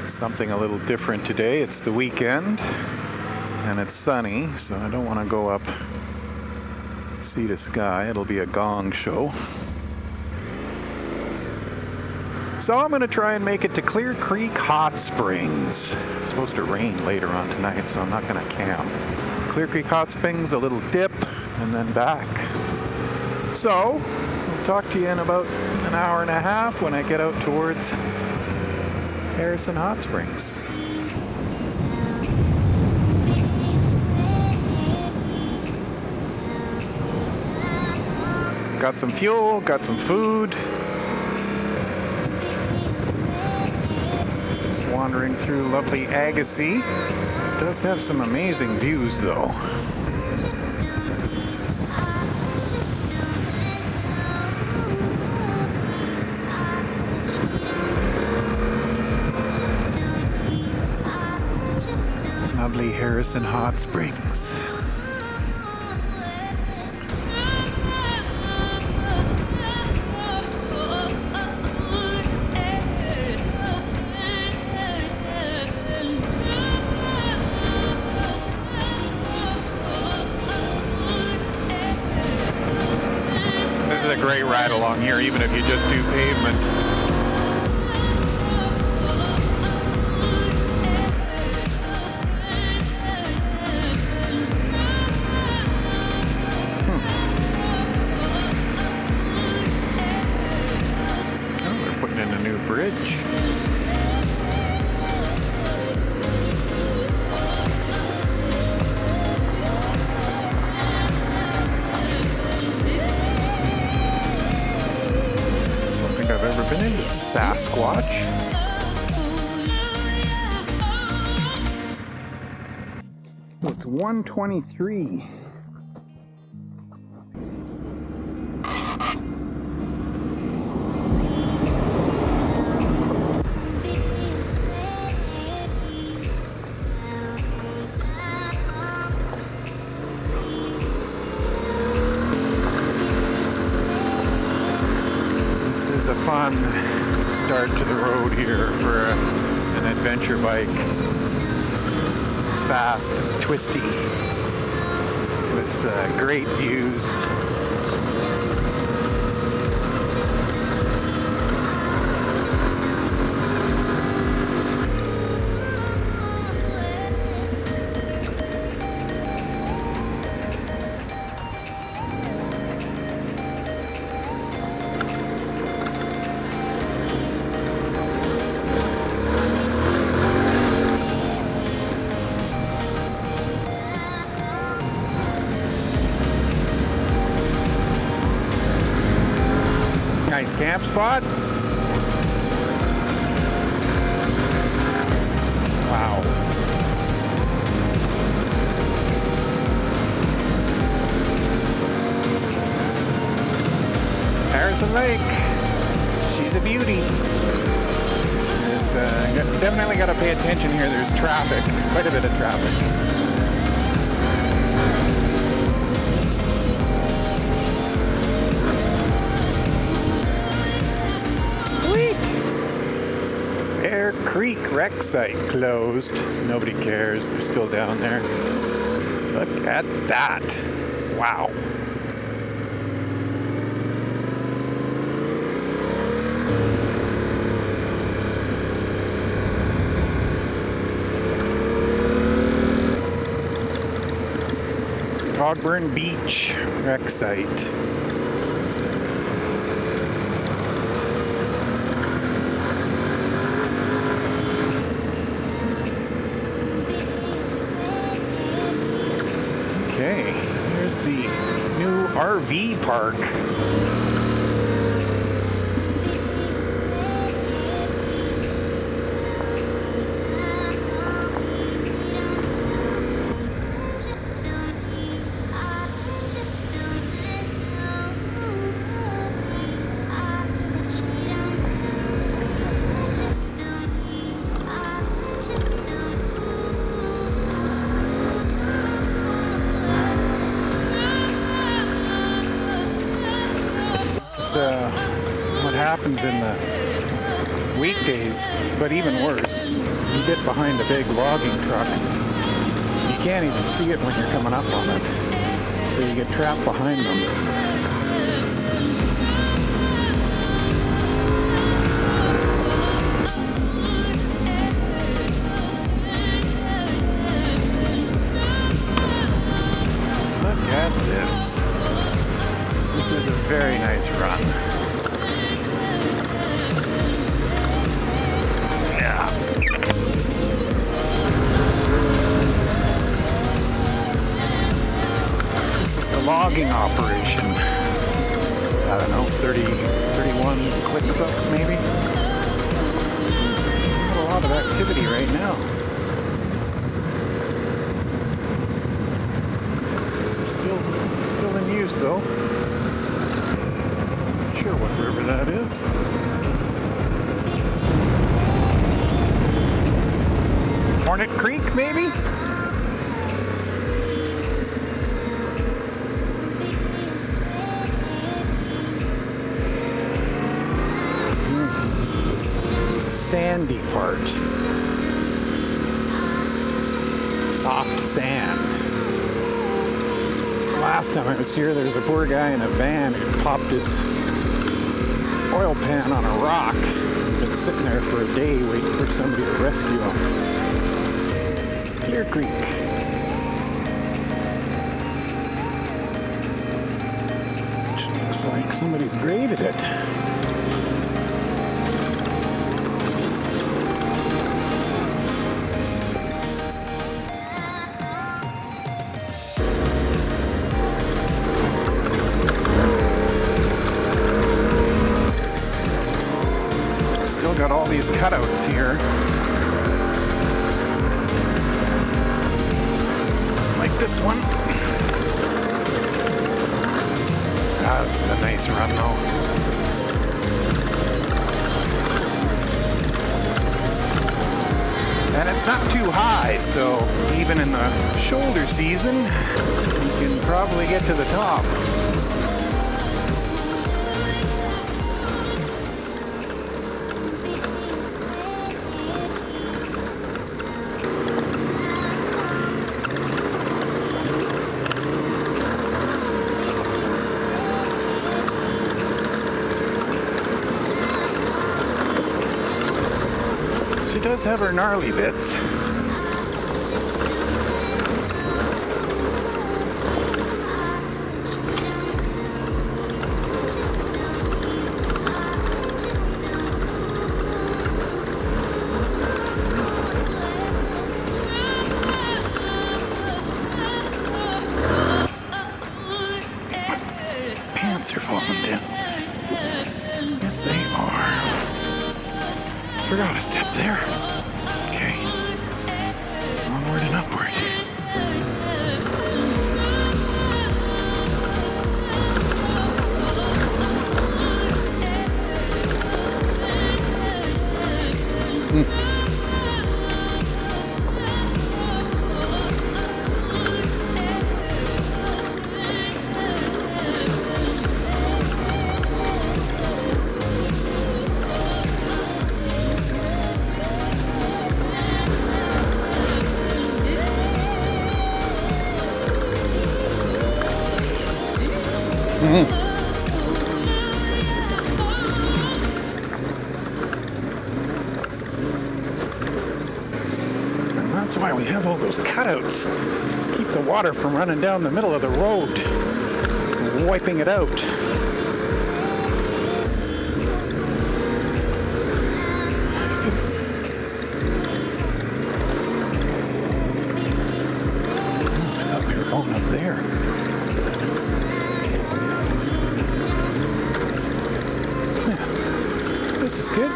Something a little different today. It's the weekend and it's sunny, so I don't want to go up sea to sky. It'll be a gong show. So I'm going to try and make it to Clear Creek Hot Springs. It's supposed to rain later on tonight, so I'm not going to camp. Clear Creek Hot Springs, a little dip, and then back. So I'll talk to you in about an hour and a half when I get out towards Harrison Hot Springs. Got some fuel, got some food. Just wandering through lovely Agassiz. It does have some amazing views though. Lovely Harrison Hot Springs. This is a great ride along here, even if you just do pavement. Bridge. Don't think I've ever been into Sasquatch. Oh, it's 1:23. A fun start to the road here for an adventure bike. It's fast, it's twisty, with great views. Nice camp spot. Wow. Harrison Lake. She's a beauty. Definitely got to pay attention here. There's traffic, quite a bit of traffic. Hornet Creek wreck site closed. Nobody cares. They're still down there. Look at that. Wow. Cogburn Beach wreck site. Okay, here's the new RV park. What happens in the weekdays, but even worse. You get behind a big logging truck, you can't even see it when you're coming up on it. So you get trapped behind them. Look at this. This is a very nice run. Yeah. This is the logging operation. I don't know, 31 clicks up maybe. Not a lot of activity right now. Still in use though. Not sure what river that is. Hornet Creek, maybe? This is the sandy part. Soft sand. Last time I was here, there was a poor guy in a van who popped his oil pan on a rock. Been sitting there for a day waiting for somebody to rescue him. Clear Creek. Which looks like somebody's graded it. Still got all these cutouts here. Like this one. That's a nice run though. And it's not too high, so even in the shoulder season, you can probably get to the top. She does have her gnarly bits. Pants are falling down. Yes, they are. Forgot a step there. Okay. Onward and upward. And that's why we have all those cutouts. Keep the water from running down the middle of the road, wiping it out. I thought we were going up there. This is good.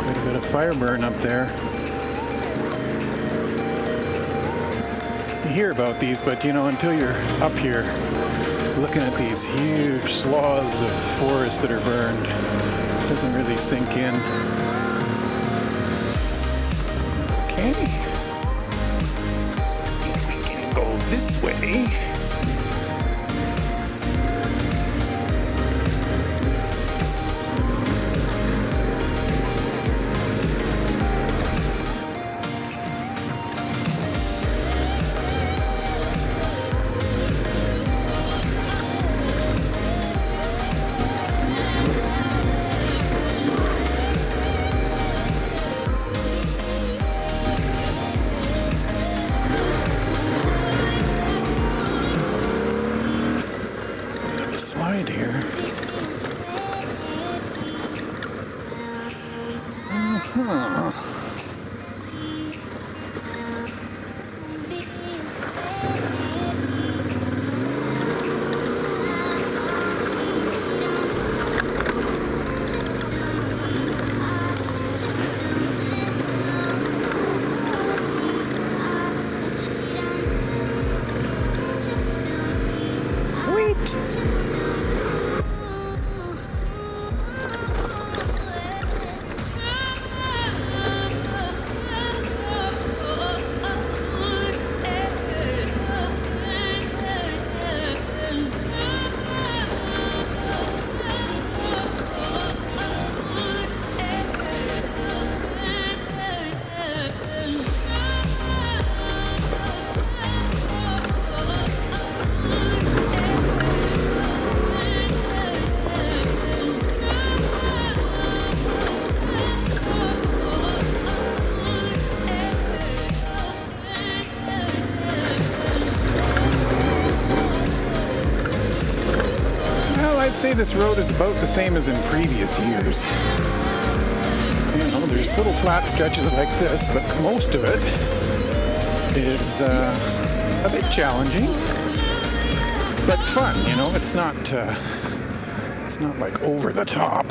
Quite a bit of fire burn up there. You hear about these, but you know, until you're up here looking at these huge swaths of forest that are burned, Doesn't really sink in. Okay. We can go this way. Slide here. I'd say this road is about the same as in previous years. You know, there's little flat stretches like this, but most of it is a bit challenging, but fun. You know, it's not like over the top.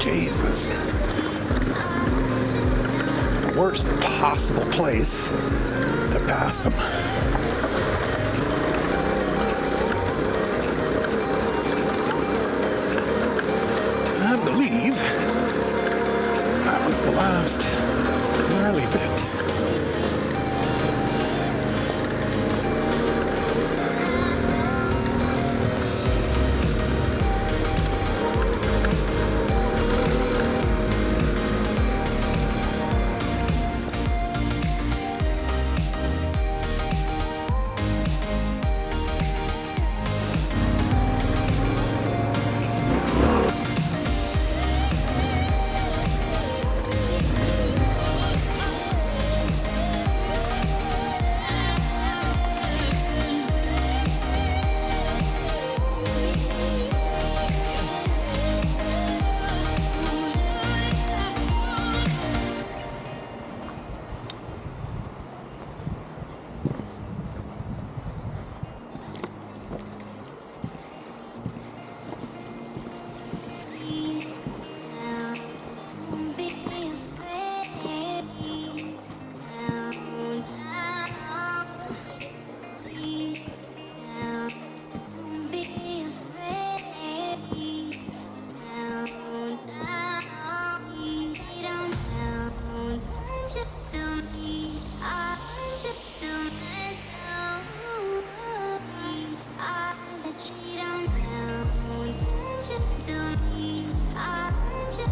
Jesus. The worst possible place to pass them. I believe that was the last gnarly bit. To me, I want you